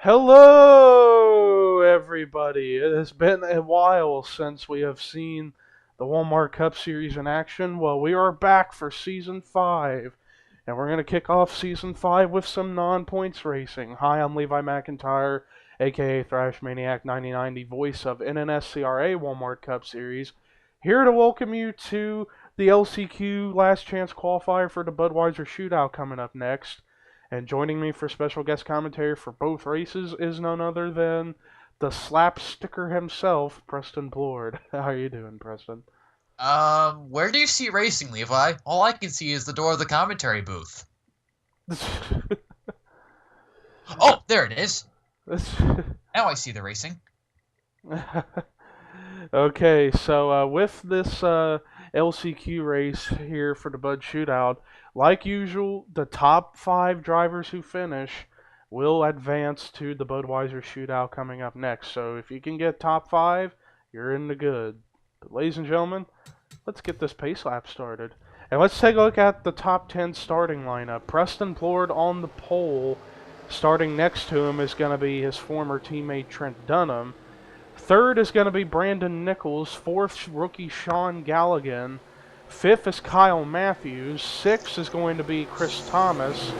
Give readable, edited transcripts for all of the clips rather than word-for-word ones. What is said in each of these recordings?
Hello, everybody. It has been a while since we have seen the Walmart Cup Series in action. Well, we are back for Season 5, and we're going to kick off Season 5 with some non-points racing. Hi, I'm Levi McIntyre, aka Thrash Maniac 99, the voice of NNSCRA Walmart Cup Series, here to welcome you to the LCQ Last Chance Qualifier for the Budweiser Shootout coming up next. And joining me for special guest commentary for both races is none other than the slapsticker himself, Preston Plord. How are you doing, Preston? Where do you see racing, Levi? All I can see is the door of the commentary booth. Oh, there it is. Now I see the racing. Okay, so with this LCQ race here for the Bud Shootout, like usual, the top 5 drivers who finish will advance to the Budweiser Shootout coming up next. So if you can get top 5, you're in the good. But ladies and gentlemen, let's get this pace lap started. And let's take a look at the top 10 starting lineup. Preston Plord on the pole. Starting next to him is going to be his former teammate Trent Dunham. Third is going to be Brandon Nichols. Fourth, rookie Sean Galligan. Fifth is Kyle Matthews. Sixth is going to be Chris Thomas.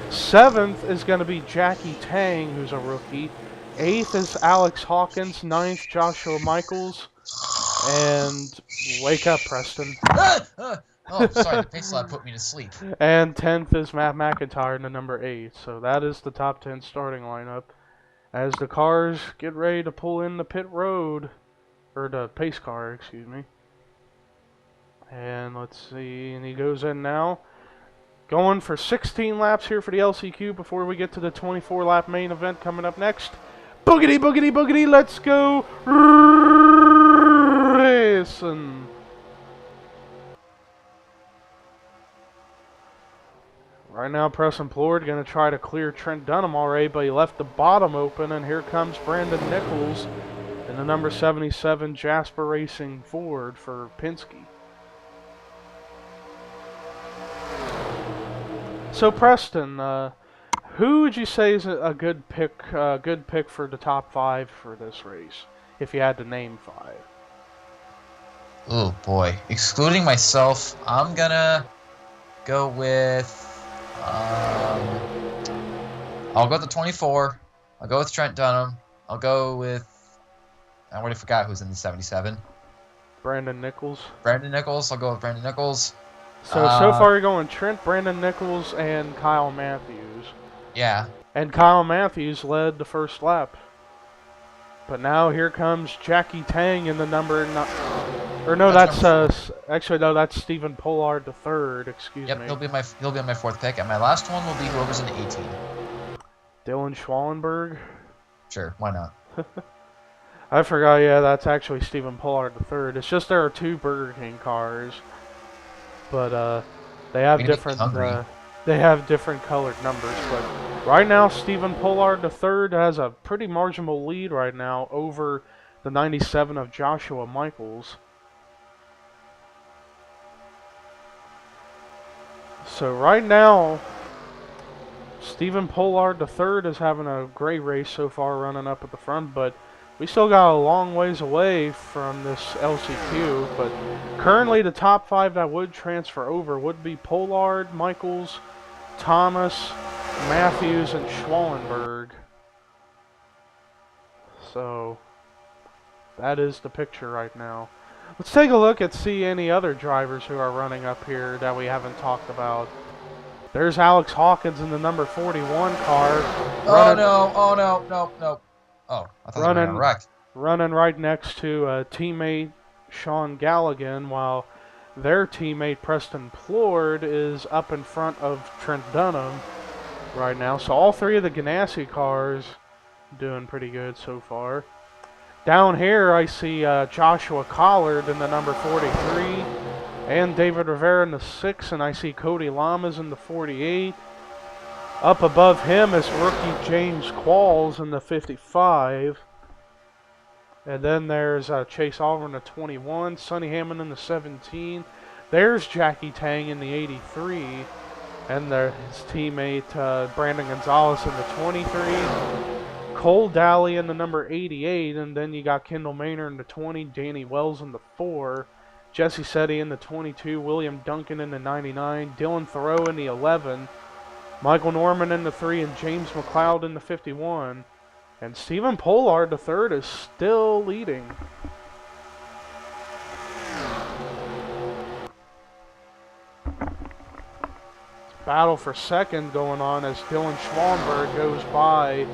Seventh is going to be Jackie Tang, who's a rookie. Eighth is Alex Hawkins. Ninth, Joshua Michaels. And wake up, Preston. Oh, sorry, the pace lap put me to sleep. And 10th is Matt McIntyre in the number 8. So that is the top 10 starting lineup. As the cars get ready to pull in the pit road, or the pace car, excuse me. And let's see, and he goes in now. Going for 16 laps here for the LCQ before we get to the 24-lap main event coming up next. Boogity, boogity, boogity, let's go racing. Right now, Preston Plord going to try to clear Trent Dunham already, but he left the bottom open, and here comes Brandon Nichols in the number 77 Jasper Racing Ford for Penske. So, Preston, who would you say is a good pick for the top 5 for this race, if you had to name 5? Oh boy, excluding myself, I'm gonna go with. I'll go with the 24. I'll go with Trent Dunham. I'll go with. I already forgot who's in the 77. Brandon Nichols. Brandon Nichols. I'll go with Brandon Nichols. So far you're going Trent, Brandon Nichols, and Kyle Matthews. Yeah. And Kyle Matthews led the first lap. But now here comes Jackie Tang in the number... that's Stephen Pollard the third, excuse me. Yep, he'll be on my 4th pick, and my last one will be whoever's in the 18. Dylan Schwallenberg? Sure, why not? I forgot, yeah, that's actually Stephen Pollard the third. It's just there are 2 Burger King cars. But they have different colored numbers. But right now, Stephen Pollard the third has a pretty marginal lead right now over the 97 of Joshua Michaels. So right now, Stephen Pollard the third is having a great race so far, running up at the front, but we still got a long ways away from this LCQ, but currently the top 5 that would transfer over would be Pollard, Michaels, Thomas, Matthews, and Schwallenberg. So that is the picture right now. Let's take a look and see any other drivers who are running up here that we haven't talked about. There's Alex Hawkins in the number 41 car. Oh no! Oh, I thought they were gonna wreck. Running right next to teammate Sean Galligan, while their teammate Preston Plord is up in front of Trent Dunham right now. So all 3 of the Ganassi cars doing pretty good so far. Down here I see Joshua Collard in the number 43 and David Rivera in the 6, and I see Cody Lamas in the 48. Up above him is rookie James Qualls in the 55. And then there's Chase Oliver in the 21, Sonny Hammond in the 17. There's Jackie Tang in the 83. And his teammate Brandon Gonzalez in the 23. Cole Daly in the number 88, and then you got Kendall Maynard in the 20, Danny Wells in the 4, Jesse Setti in the 22, William Duncan in the 99, Dylan Thoreau in the 11, Michael Norman in the 3, and James McLeod in the 51. And Stephen Pollard, the 3rd, is still leading. Battle for second going on as Dylan Schwanberg goes by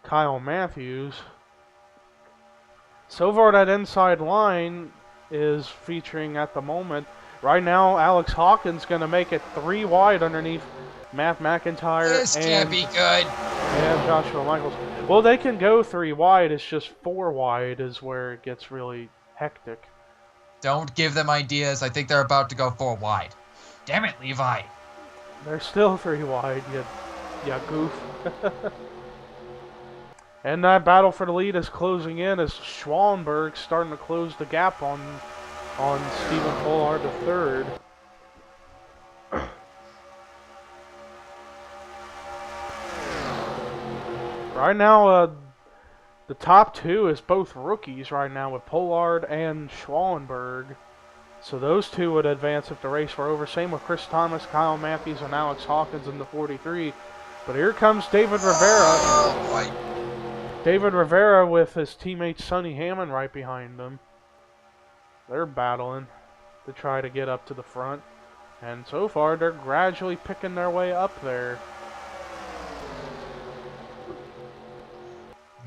Kyle Matthews. So far, that inside line is featuring at the moment. Right now, Alex Hawkins going to make it 3 wide underneath Matt McIntyre. This can't be good. And Joshua Michaels. Well, they can go 3 wide. It's just 4 wide is where it gets really hectic. Don't give them ideas. I think they're about to go 4 wide. Damn it, Levi. They're still 3 wide, you goof. And that battle for the lead is closing in as Schwanberg starting to close the gap on Stephen Pollard III. Right now, the top 2 is both rookies right now with Pollard and Schwanberg. So those 2 would advance if the race were over. Same with Chris Thomas, Kyle Matthews, and Alex Hawkins in the 43. But here comes David Rivera. Oh, boy. David Rivera with his teammate Sonny Hammond right behind him. They're battling to try to get up to the front. And so far, they're gradually picking their way up there.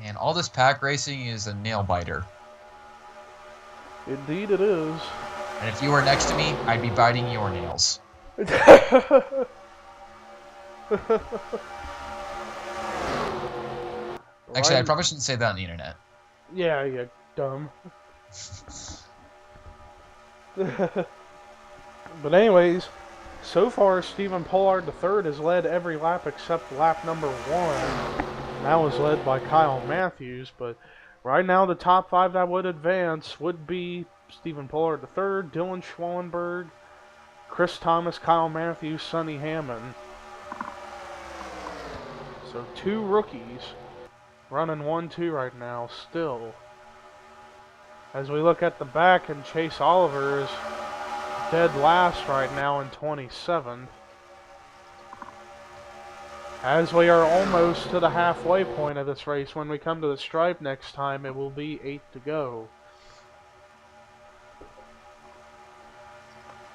And all this pack racing is a nail biter. Indeed it is. And if you were next to me, I'd be biting your nails. Actually, I probably shouldn't say that on the internet. Yeah, you dumb. But anyways, so far Stephen Pollard III has led every lap except lap number 1. And that was led by Kyle Matthews. But right now the top 5 that would advance would be Stephen Pollard III, Dylan Schwanberg, Chris Thomas, Kyle Matthews, Sonny Hammond. So 2 rookies running 1-2 right now still. As we look at the back, and Chase Oliver is dead last right now in 27th. As we are almost to the halfway point of this race, when we come to the stripe next time, it will be 8 to go.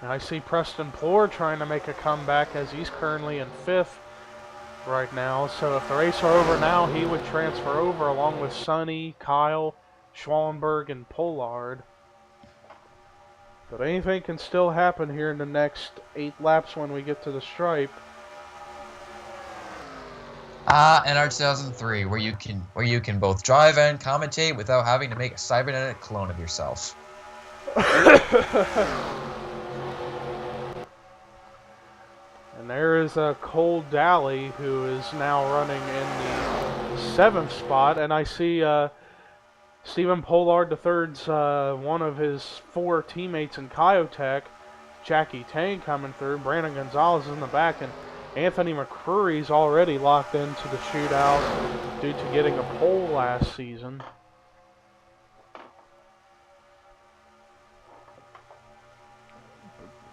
And I see Preston Plore trying to make a comeback as he's currently in 5th right now. So if the race were over now, he would transfer over along with Sonny, Kyle, Schwanberg, and Pollard. But anything can still happen here in the next 8 laps when we get to the stripe. NR 2003, where you can both drive and commentate without having to make a cybernetic clone of yourself. And there is Cole Daly, who is now running in the 7th spot. And I see Stephen Pollard III's one of his 4 teammates in Kyotech, Jackie Tang, coming through. Brandon Gonzalez is in the back, and Anthony McCrory's already locked into the shootout due to getting a pole last season.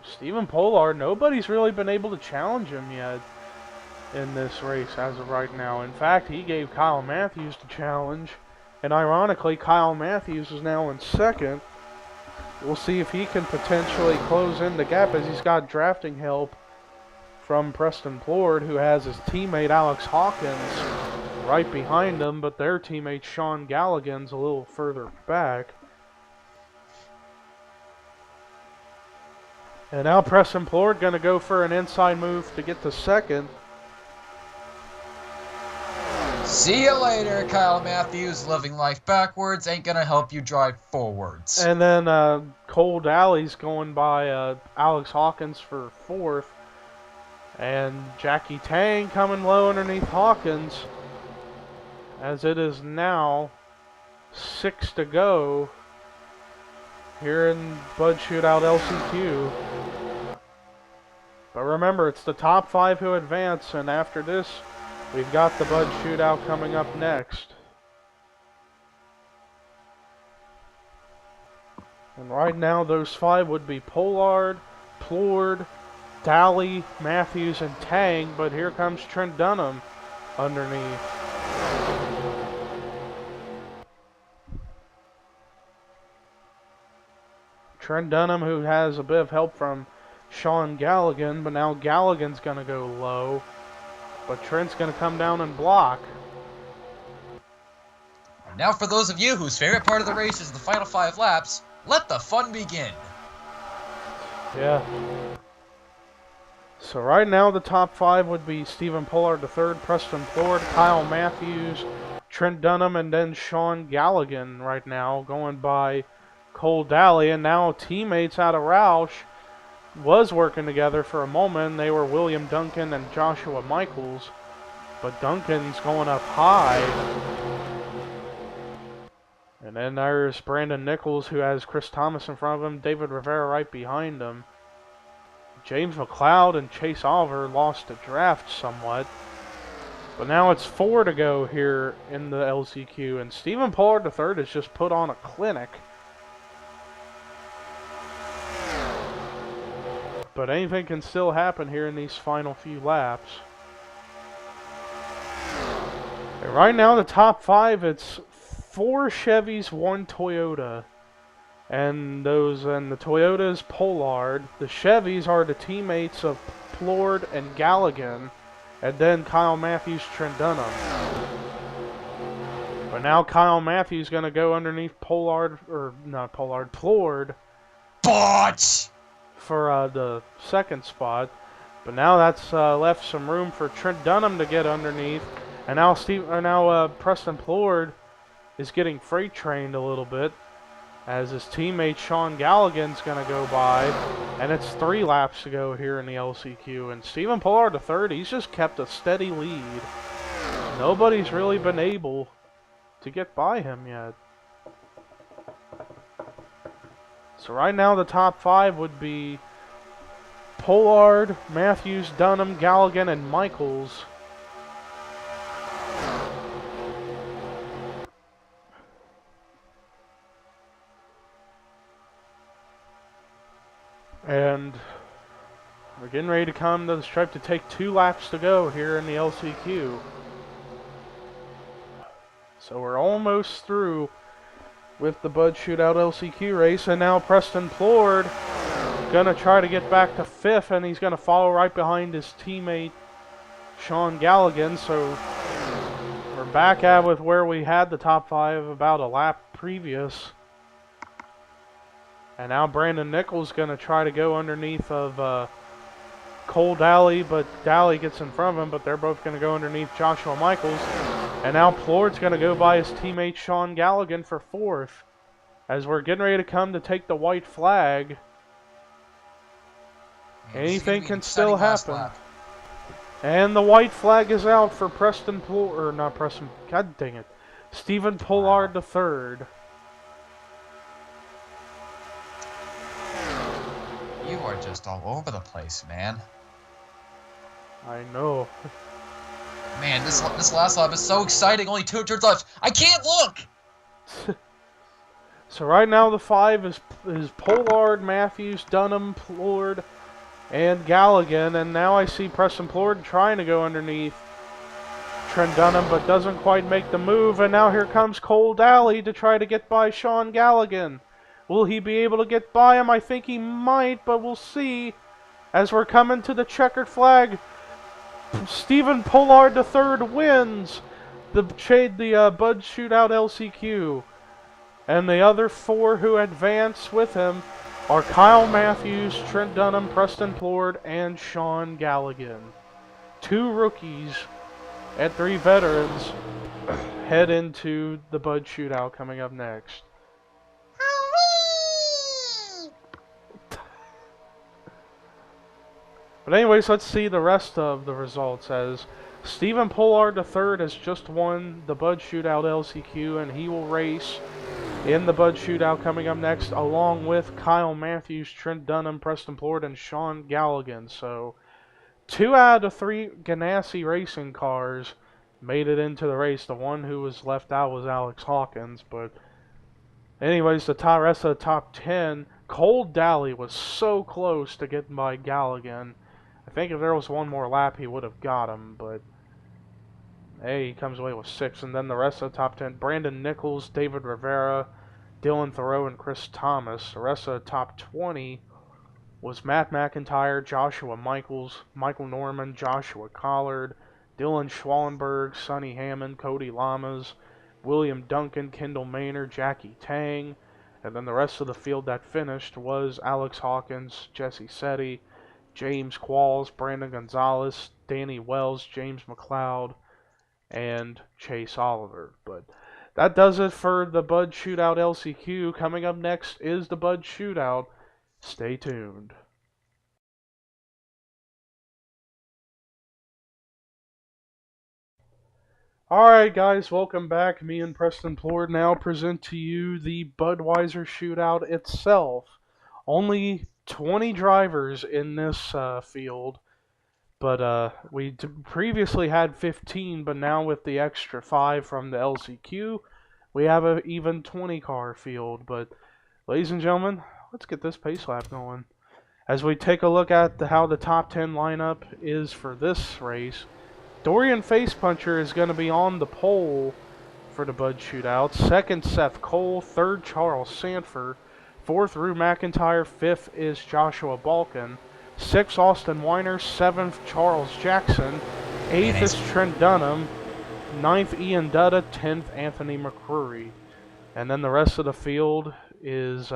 Stephen Pollard, nobody's really been able to challenge him yet in this race as of right now. In fact, he gave Kyle Matthews the challenge, and ironically, Kyle Matthews is now in 2nd. We'll see if he can potentially close in the gap, as he's got drafting help from Preston Plord, who has his teammate Alex Hawkins right behind him, but their teammate Sean Galligan's a little further back. And now Preston Plord going to go for an inside move to get to 2nd. See you later, Kyle Matthews. Living life backwards ain't going to help you drive forwards. And then Cole Daly's going by Alex Hawkins for 4th. And Jackie Tang coming low underneath Hawkins, as it is now 6 to go here in Bud Shootout LCQ. But remember, it's the top 5 who advance, and after this, we've got the Bud Shootout coming up next. And right now, those 5 would be Pollard, Plord, Daly, Matthews, and Tang. But here comes Trent Dunham underneath. Trent Dunham, who has a bit of help from Sean Galligan, but now Galligan's going to go low. But Trent's going to come down and block. And now for those of you whose favorite part of the race is the final 5 laps, let the fun begin. Yeah. So right now the top 5 would be Stephen Pollard III, Preston Plord, Kyle Matthews, Trent Dunham, and then Sean Galligan right now, going by Cole Daly. And now teammates out of Roush was working together for a moment. They were William Duncan and Joshua Michaels, but Duncan's going up high. And then there's Brandon Nichols, who has Chris Thomas in front of him, David Rivera right behind him. James McLeod and Chase Oliver lost the draft somewhat. But now it's 4 to go here in the LCQ, and Stephen Pollard III has just put on a clinic. But anything can still happen here in these final few laps. And right now, the top 5, it's 4 Chevys, 1 Toyota. And the Toyota is Pollard. The Chevys are the teammates of Plord and Galligan. And then Kyle Matthews, Trent Dunham. But now Kyle Matthews going to go underneath Plord. Botch! For the second spot. But now that's left some room for Trent Dunham to get underneath. And now Preston Plord is getting freight trained a little bit, as his teammate Sean Galligan's going to go by. And it's 3 laps to go here in the LCQ. And Stephen Pollard III, he's just kept a steady lead. Nobody's really been able to get by him yet. So right now the top 5 would be Pollard, Matthews, Dunham, Galligan, and Michaels. And we're getting ready to come to the stripe to take 2 laps to go here in the LCQ. So we're almost through with the Bud Shootout LCQ race. And now Preston Plord going to try to get back to 5th, and he's going to follow right behind his teammate Sean Galligan. So we're back at with where we had the top 5 about a lap previous. And now Brandon Nichols going to try to go underneath of Cole Daly, but Daly gets in front of him, but they're both going to go underneath Joshua Michaels. And now Plord's going to go by his teammate Sean Galligan for 4th, as we're getting ready to come to take the white flag. Anything can still happen. And the white flag is out for Preston Plord, or not Preston, god dang it, Stephen Pollard III. You are just all over the place, man. I know. Man, this last lap is so exciting. Only 2 turns left. I can't look! So right now the 5 is Pollard, Matthews, Dunham, Plord, and Galligan. And now I see Preston Plord trying to go underneath Trent Dunham, but doesn't quite make the move. And now here comes Cole Daly to try to get by Sean Galligan. Will he be able to get by him? I think he might, but we'll see. As we're coming to the checkered flag, Stephen Pollard III wins the Bud Shootout LCQ. And the other 4 who advance with him are Kyle Matthews, Trent Dunham, Preston Plord, and Sean Galligan. 2 rookies and 3 veterans head into the Bud Shootout coming up next. But anyways, let's see the rest of the results, as Stephen Pollard III has just won the Bud Shootout LCQ, and he will race in the Bud Shootout coming up next, along with Kyle Matthews, Trent Dunham, Preston Plord, and Sean Galligan. So 2 out of 3 Ganassi racing cars made it into the race. The one who was left out was Alex Hawkins, but Anyways, the rest of the top 10, Cole Daly was so close to getting by Galligan. I think if there was one more lap, he would have got him, but hey, he comes away with 6. And then the rest of the top 10, Brandon Nichols, David Rivera, Dylan Thoreau, and Chris Thomas. The rest of the top 20 was Matt McIntyre, Joshua Michaels, Michael Norman, Joshua Collard, Dylan Schwallenberg, Sonny Hammond, Cody Lamas, William Duncan, Kendall Maynard, Jackie Tang, and then the rest of the field that finished was Alex Hawkins, Jesse Setti, James Qualls, Brandon Gonzalez, Danny Wells, James McLeod, and Chase Oliver. But that does it for the Bud Shootout LCQ. Coming up next is the Bud Shootout. Stay tuned. Alright guys, welcome back. Me and Preston Plord now present to you the Budweiser Shootout itself. Only 20 drivers in this field, but we previously had 15, but now with the extra 5 from the LCQ, we have an even 20 car field. But ladies and gentlemen, let's get this pace lap going. As we take a look at how the top 10 lineup is for this race, Dorian Facepuncher is going to be on the pole for the Bud Shootout. Second, Seth Cole. Third, Charles Sanford. Fourth, Rue McIntyre. Fifth is Joshua Balkin. Sixth, Austin Weiner. Seventh, Charles Jackson. Eighth is Trent Dunham. Ninth, Ian Dutta. 10th, Anthony McCrory. And then the rest of the field is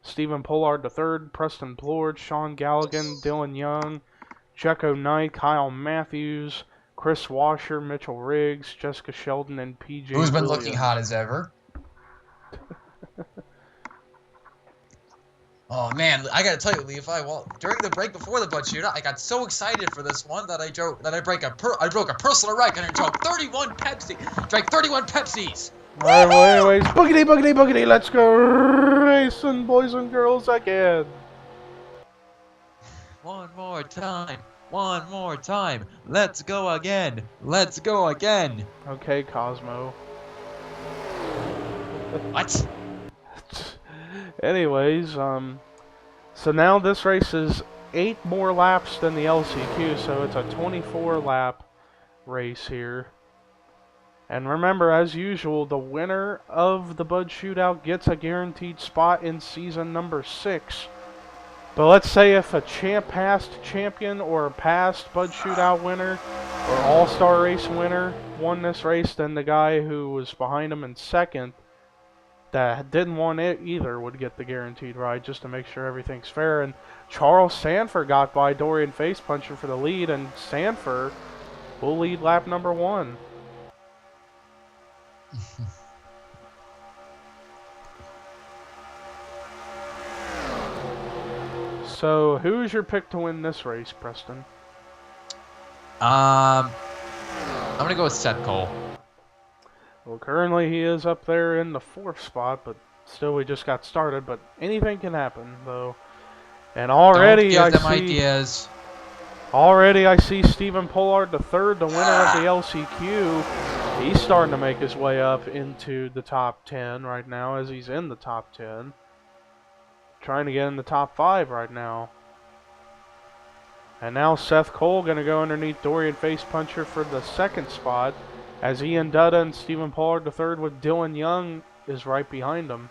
Stephen Pollard III, Preston Plord, Sean Galligan, Dylan Young, Jecko Knight, Kyle Matthews, Chris Washer, Mitchell Riggs, Jessica Sheldon, and PJ Who's been Williams. looking hot as ever. Oh man, I gotta tell you, Levi. Well, during the break before the Bud Shootout, I got so excited for this one that I broke a personal record and drank 31 Pepsis. Alright, well anyways, boogity, let's go racing, boys and girls, again. One more time. Let's go again. Okay, Cosmo. What? Anyways, so now this race is 8 more laps than the LCQ, so it's a 24 lap race here. And remember, as usual, the winner of the Bud Shootout gets a guaranteed spot in season number 6. But let's say if a past champion or a past Bud Shootout winner or All-Star Race winner won this race, then the guy who was behind him in second that didn't want it either would get the guaranteed ride, just to make sure everything's fair. And Charles Sanford got by Dorian Facepuncher for the lead, and Sanford will lead lap number 1. So, who's your pick to win this race, Preston? I'm gonna go with Seth Cole. Well, currently he is up there in the 4th spot, but still we just got started. But anything can happen, though. And already I see Stephen Pollard III, the winner of the LCQ. He's starting to make his way up into the top 10 right now, as he's in the top 10. Trying to get in the top 5 right now. And now Seth Cole going to go underneath Dorian Facepuncher for the 2nd spot, as Ian Dutta and Stephen Pollard III with Dylan Young is right behind him.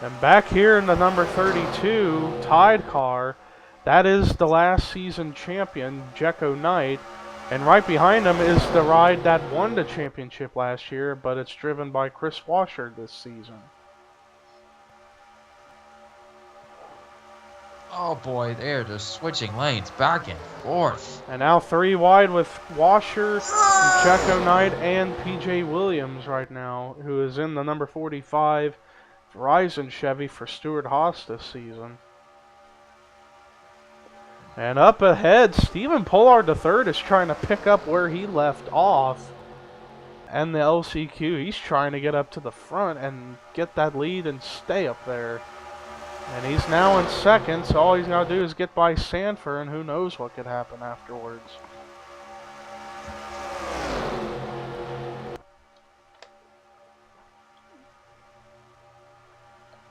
And back here in the number 32 Tide car, that is the last season champion, Jecko Knight. And right behind him is the ride that won the championship last year, but it's driven by Chris Washer this season. Oh boy, they're just switching lanes back and forth. And now 3 wide with Washer, Jecko Knight, and PJ Williams right now, who is in the number 45 Verizon Chevy for Stuart Haas this season. And up ahead, Stephen Pollard III is trying to pick up where he left off. And the LCQ, he's trying to get up to the front and get that lead and stay up there. And he's now in 2nd, so all he's got to do is get by Sanford, and who knows what could happen afterwards.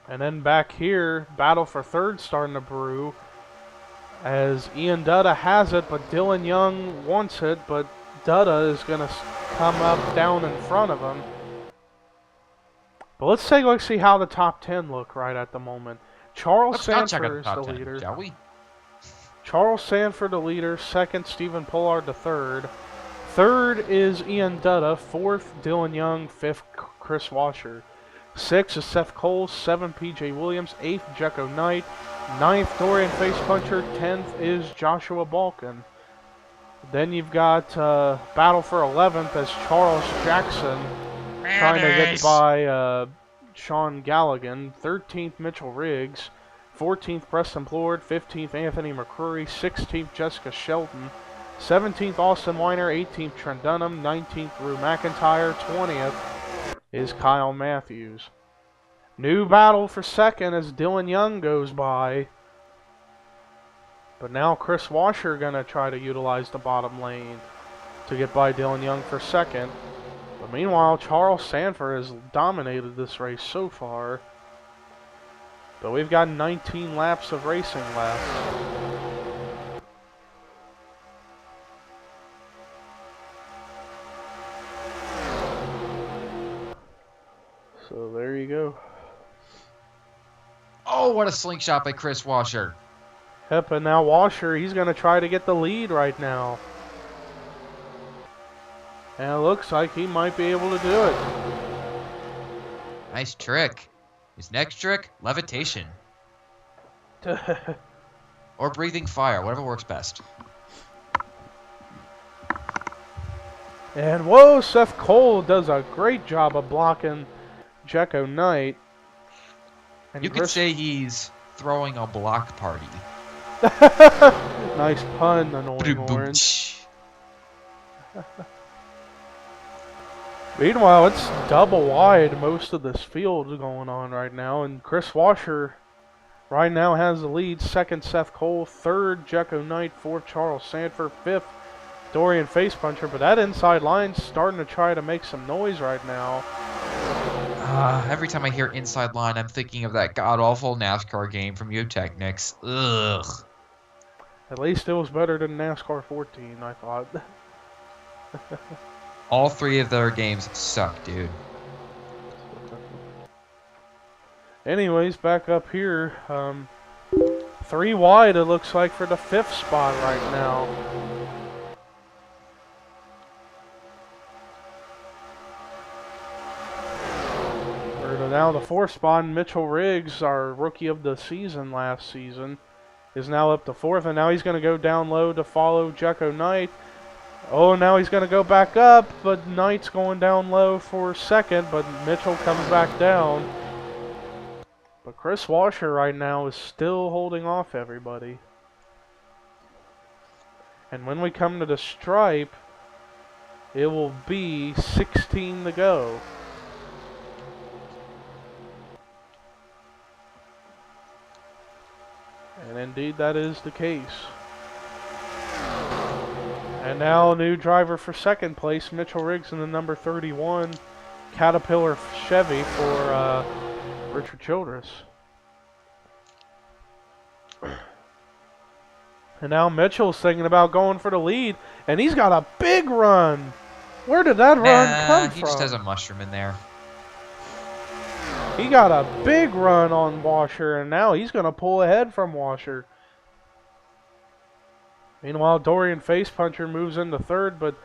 And then back here, battle for third starting to brew. As Ian Dutta has it, but Dylan Young wants it, but Dutta is going to come up down in front of him. But let's take a look, see how the top 10 look right at the moment. Charles Sanford is the leader. Shall we? Charles Sanford the leader, second Stephen Pollard the third. Third is Ian Dutta, fourth Dylan Young, fifth Chris Washer. Sixth is Seth Cole, seventh PJ Williams, eighth Jecko Knight, ninth Dorian Facepuncher, 10th is Joshua Balkin. Then you've got battle for 11th as Charles Jackson trying to get by Sean Galligan, 13th Mitchell Riggs, 14th Preston Plord, 15th Anthony McCrory, 16th Jessica Shelton, 17th Austin Weiner, 18th Trent Dunham, 19th Rue McIntyre, 20th is Kyle Matthews. New battle for second as Dylan Young goes by. But now Chris Washer going to try to utilize the bottom lane to get by Dylan Young for second. But meanwhile, Charles Sanford has dominated this race so far. But we've got 19 laps of racing left. So there you go. Oh, what a slingshot by Chris Washer. Yep, and now Washer, he's going to try to get the lead right now. And it looks like he might be able to do it. Nice trick. His next trick, levitation. Or breathing fire, whatever works best. And whoa, Seth Cole does a great job of blocking Jecko Knight. And you could say he's throwing a block party. Nice pun, Annoying Orange. Meanwhile, it's double wide most of this field going on right now, and Chris Washer right now has the lead. Second, Seth Cole. Third, Jecko Knight. Fourth, Charles Sanford. Fifth, Dorian Facepuncher. But that inside line's starting to try to make some noise right now. Every time I hear inside line, I'm thinking of that god-awful NASCAR game from Technics. Ugh. At least it was better than NASCAR 14, I thought. All three of their games suck, dude. Anyways, back up here. 3 wide, it looks like, for the 5th spot right now. Now the 4th spot, Mitchell Riggs, our rookie of the season last season, is now up to 4th, and now he's going to go down low to follow Jecko Knight. Oh, now he's going to go back up, but Knight's going down low for 2nd, but Mitchell comes back down. But Chris Washer right now is still holding off everybody. And when we come to the stripe, it will be 16 to go. And indeed, that is the case. And now a new driver for 2nd place, Mitchell Riggs in the number 31 Caterpillar Chevy for Richard Childress. And now Mitchell's thinking about going for the lead, and he's got a big run. Where did that run come from? He just has a mushroom in there. He got a big run on Washer, and now he's going to pull ahead from Washer. Meanwhile, Dorian Facepuncher moves into 3rd, but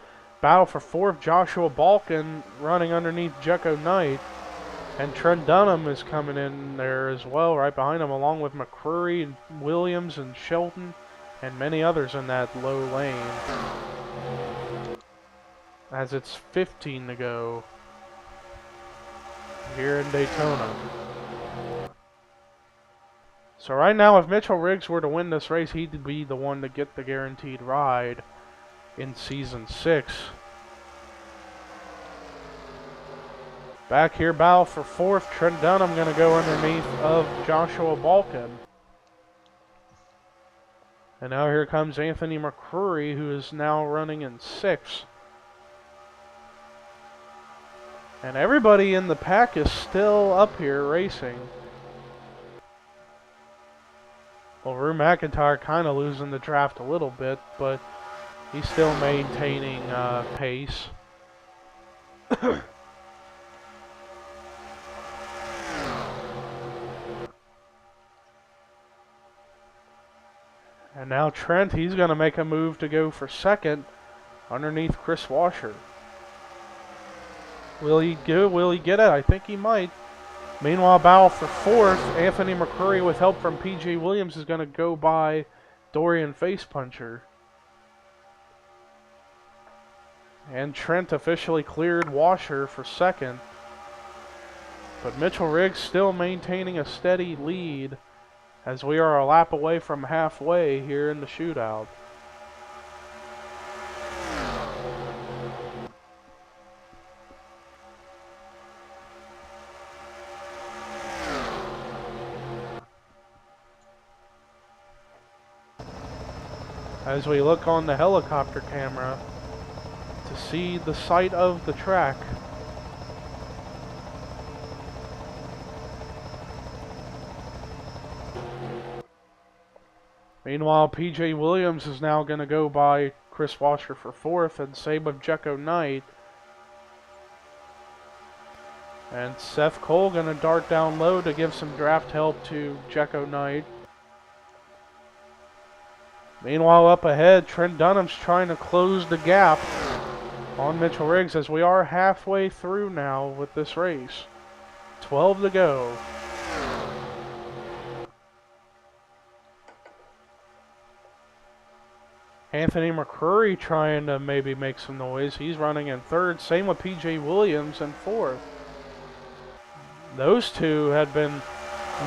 battle for 4th, Joshua Balkin running underneath Jecko Knight. And Trent Dunham is coming in there as well, right behind him, along with McCrory and Williams and Shelton and many others in that low lane. As it's 15 to go here in Daytona. So right now, if Mitchell Riggs were to win this race, he'd be the one to get the guaranteed ride in Season 6. Back here, battle for 4th. Trent Dunham going to go underneath of Joshua Balkin. And now here comes Anthony McCrory, who is now running in 6th. And everybody in the pack is still up here racing. Well, Rue McIntyre kind of losing the draft a little bit, but he's still maintaining pace. And now Trent, he's going to make a move to go for second underneath Chris Washer. Will he go? Will he get it? I think he might. Meanwhile, battle for fourth. Anthony McCurry, with help from P.J. Williams, is going to go by Dorian Facepuncher. And Trent officially cleared Washer for second. But Mitchell Riggs still maintaining a steady lead as we are a lap away from halfway here in the shootout. As we look on the helicopter camera to see the site of the track. Meanwhile, P.J. Williams is now going to go by Chris Washer for fourth, and same with Jecko Knight. And Seth Cole going to dart down low to give some draft help to Jecko Knight. Meanwhile, up ahead, Trent Dunham's trying to close the gap on Mitchell Riggs as we are halfway through now with this race. 12 to go. Anthony McCurry trying to maybe make some noise. He's running in third. Same with P.J. Williams in fourth. Those two had been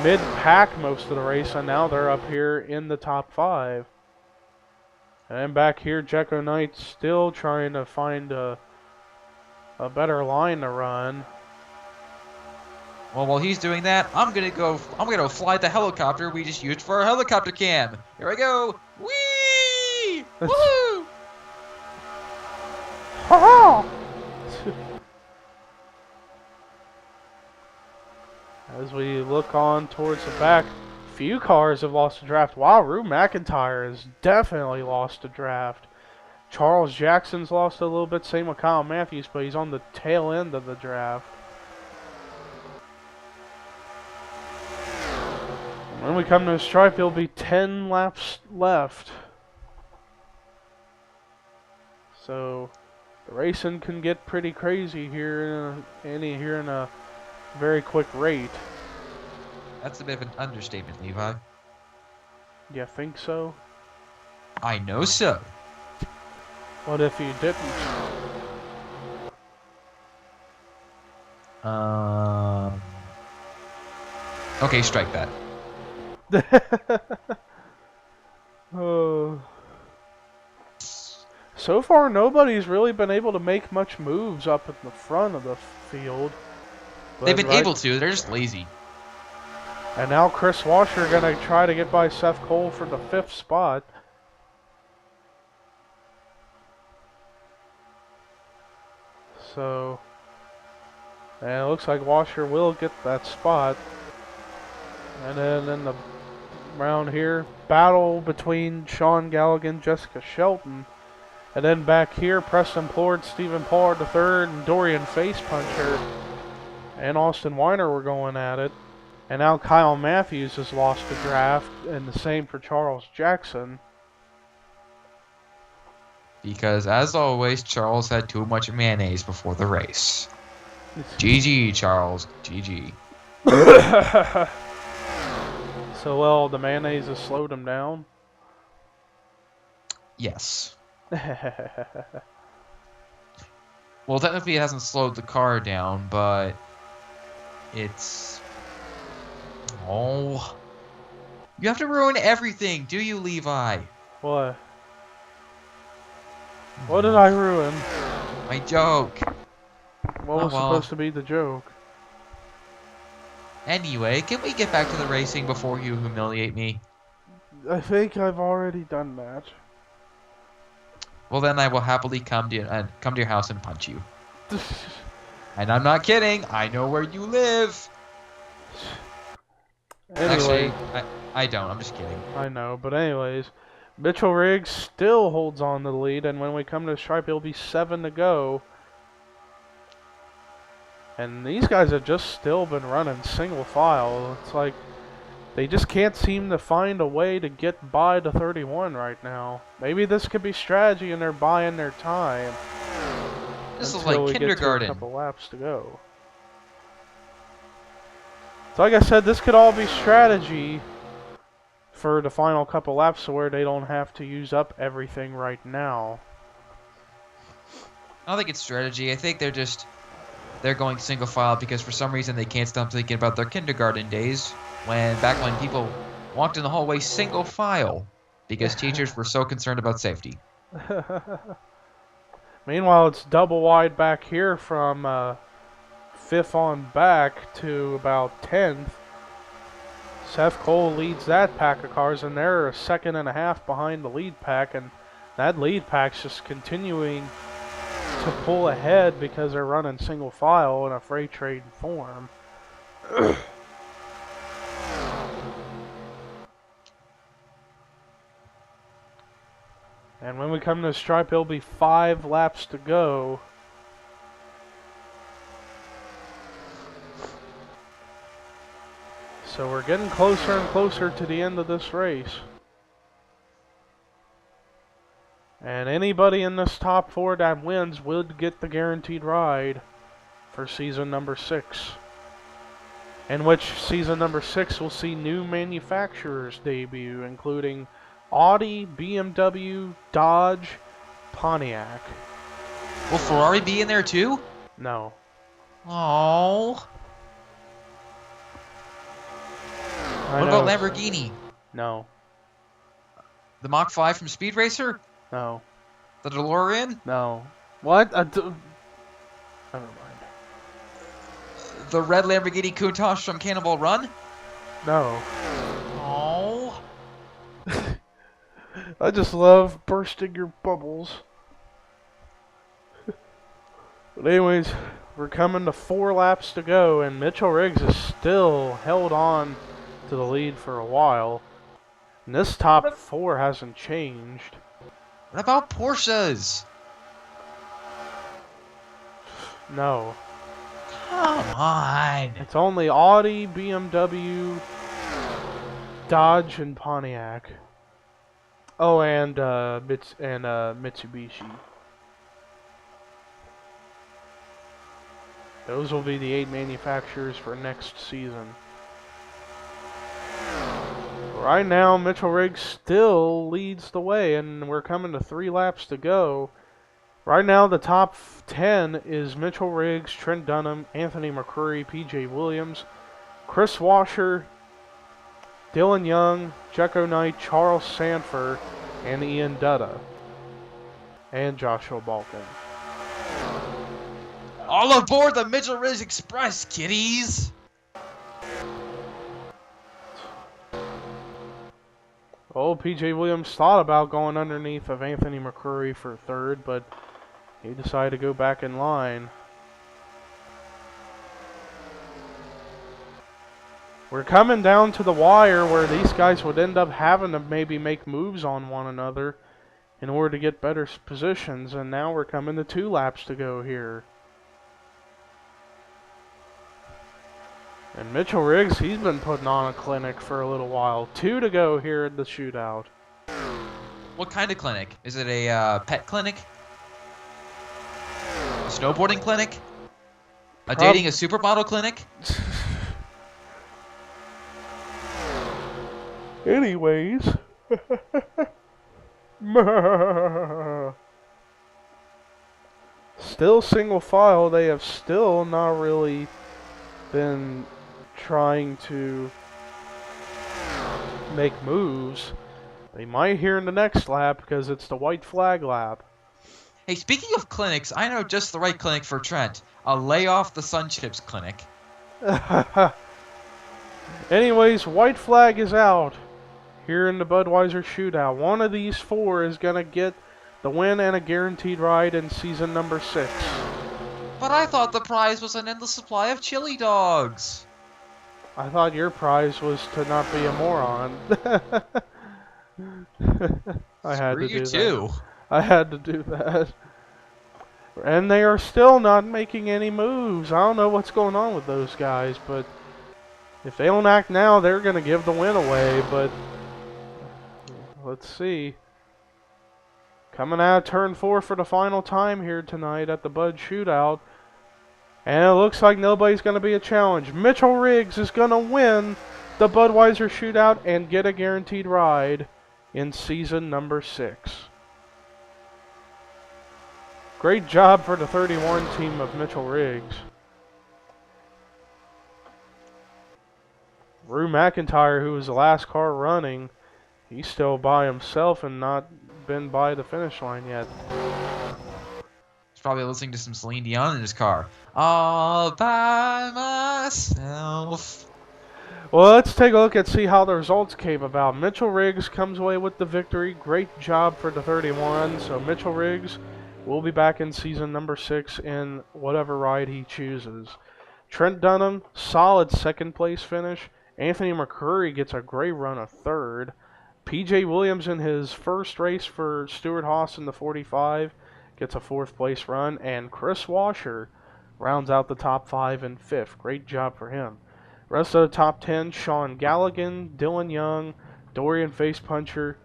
mid-pack most of the race, and now they're up here in the top five. And then back here, Jecko Knight still trying to find a better line to run. Well, while he's doing that, I'm gonna go fly the helicopter we just used for our helicopter cam. Here I go. Whee! Woohoo! Ha-ha! As we look on towards the back, few cars have lost a draft. Wow, Rue McIntyre has definitely lost a draft. Charles Jackson's lost a little bit, same with Kyle Matthews, but he's on the tail end of the draft. When we come to a stripe, there'll be 10 laps left. So the racing can get pretty crazy here in a very quick rate. That's a bit of an understatement, Levi. You think so? I know so. What if you didn't? Okay, strike that. Oh. So far, nobody's really been able to make much moves up at the front of the field. They've been able to. They're just lazy. And now Chris Washer going to try to get by Seth Cole for the 5th spot. So, and it looks like Washer will get that spot. And then in the round here, battle between Sean Galligan, Jessica Shelton. And then back here, Preston Plord, Stephen Pollard III, and Dorian Facepuncher and Austin Weiner were going at it. And now Kyle Matthews has lost the draft, and the same for Charles Jackson. Because, as always, Charles had too much mayonnaise before the race. GG, Charles. GG. So, well, the mayonnaise has slowed him down? Yes. Well, technically it hasn't slowed the car down, but it's... Oh. You have to ruin everything, do you, Levi? What? What did I ruin? My joke. What was supposed to be the joke? Anyway, can we get back to the racing before you humiliate me? I think I've already done that. Well, then I will happily come to your house and punch you. And I'm not kidding. I know where you live. Anyway. Actually, I don't. I'm just kidding. I know, but anyways, Mitchell Riggs still holds on to the lead, and when we come to the stripe, it'll be 7 to go. And these guys have just still been running single file. It's like they just can't seem to find a way to get by to 31 right now. Maybe this could be strategy and they're buying their time. This is like kindergarten. Get to a couple laps to go. So like I said, this could all be strategy for the final couple laps so where they don't have to use up everything right now. I don't think it's strategy. I think they're going single file because for some reason they can't stop thinking about their kindergarten days back when people walked in the hallway single file because teachers were so concerned about safety. Meanwhile, it's double wide back here from 5th on back to about 10th. Seth Cole leads that pack of cars, and they're a second and a half behind the lead pack, and that lead pack's just continuing to pull ahead because they're running single file in a freight train form. And when we come to the stripe, it'll be 5 laps to go. So we're getting closer and closer to the end of this race. And anybody in this top 4 that wins would get the guaranteed ride for season number 6. In which season number 6 will see new manufacturers debut, including Audi, BMW, Dodge, Pontiac. Will Ferrari be in there too? No. Oh. What about Lamborghini? No. The Mach 5 from Speed Racer? No. The DeLorean? No. What? Never mind. The red Lamborghini Countach from Cannonball Run? No. Oh. I just love bursting your bubbles. But anyways, we're coming to 4 laps to go, and Mitchell Riggs is still held on to the lead for a while. And this top 4 hasn't changed. What about Porsches? No. Come on. It's only Audi, BMW, Dodge, and Pontiac. Oh, and Mitsubishi. Those will be the 8 manufacturers for next season. Right now, Mitchell Riggs still leads the way, and we're coming to 3 laps to go. Right now, the top 10 is Mitchell Riggs, Trent Dunham, Anthony McCurry, PJ Williams, Chris Washer, Dylan Young, Jekko Knight, Charles Sanford, and Ian Dutta. And Joshua Balkin. All aboard the Mitchell Riggs Express, kiddies! Oh, PJ Williams thought about going underneath of Anthony McCurry for 3rd, but he decided to go back in line. We're coming down to the wire where these guys would end up having to maybe make moves on one another in order to get better positions, and now we're coming to 2 laps to go here. And Mitchell Riggs, he's been putting on a clinic for a little while. 2 to go here in the shootout. What kind of clinic? Is it a pet clinic? A snowboarding clinic? Dating a supermodel clinic? Anyways. Still single file. They have still not really been trying to make moves. They might here in the next lap because it's the white flag lap. Hey, speaking of clinics, I know just the right clinic for Trent. A lay off the sun chips clinic. Anyways, white flag is out here in the Budweiser Shootout. One of these 4 is going to get the win and a guaranteed ride in season number 6. But I thought the prize was an endless supply of chili dogs. I thought your prize was to not be a moron. I had Screw to you do that. too. I had to do that. And they are still not making any moves. I don't know what's going on with those guys, but if they don't act now, they're going to give the win away. But let's see. Coming out of turn 4 for the final time here tonight at the Bud Shootout. And it looks like nobody's going to be a challenge. Mitchell Riggs is going to win the Budweiser Shootout and get a guaranteed ride in season number 6. Great job for the 31 team of Mitchell Riggs. Rue McIntyre, who was the last car running, he's still by himself and not been by the finish line yet. He's probably listening to some Celine Dion in his car. All by myself. Well, let's take a look and see how the results came about. Mitchell Riggs comes away with the victory. Great job for the 31. So Mitchell Riggs will be back in season number 6 in whatever ride he chooses. Trent Dunham, solid second place finish. Anthony McCurry gets a great run of third. PJ Williams in his first race for Stuart Haas in the 45 gets a 4th place run. And Chris Washer rounds out the top 5 in 5th. Great job for him. Rest of the top 10, Sean Galligan, Dylan Young, Dorian Facepuncher,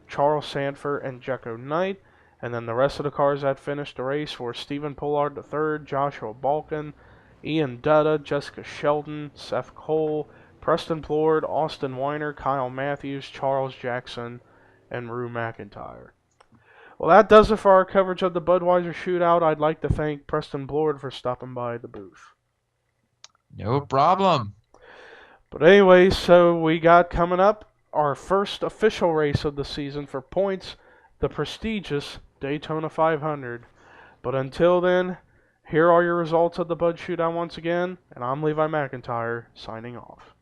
Charles Sanford, and Jekko Knight. And then the rest of the cars that finished the race were Stephen Pollard III, Joshua Balkin, Ian Dutta, Jessica Sheldon, Seth Cole, Preston Plord, Austin Weiner, Kyle Matthews, Charles Jackson, and Rue McIntyre. Well, that does it for our coverage of the Budweiser Shootout. I'd like to thank Preston Plord for stopping by the booth. No problem. But anyway, so we got coming up our first official race of the season for points, the prestigious Daytona 500. But until then, here are your results of the Bud Shootout once again, and I'm Levi McIntyre, signing off.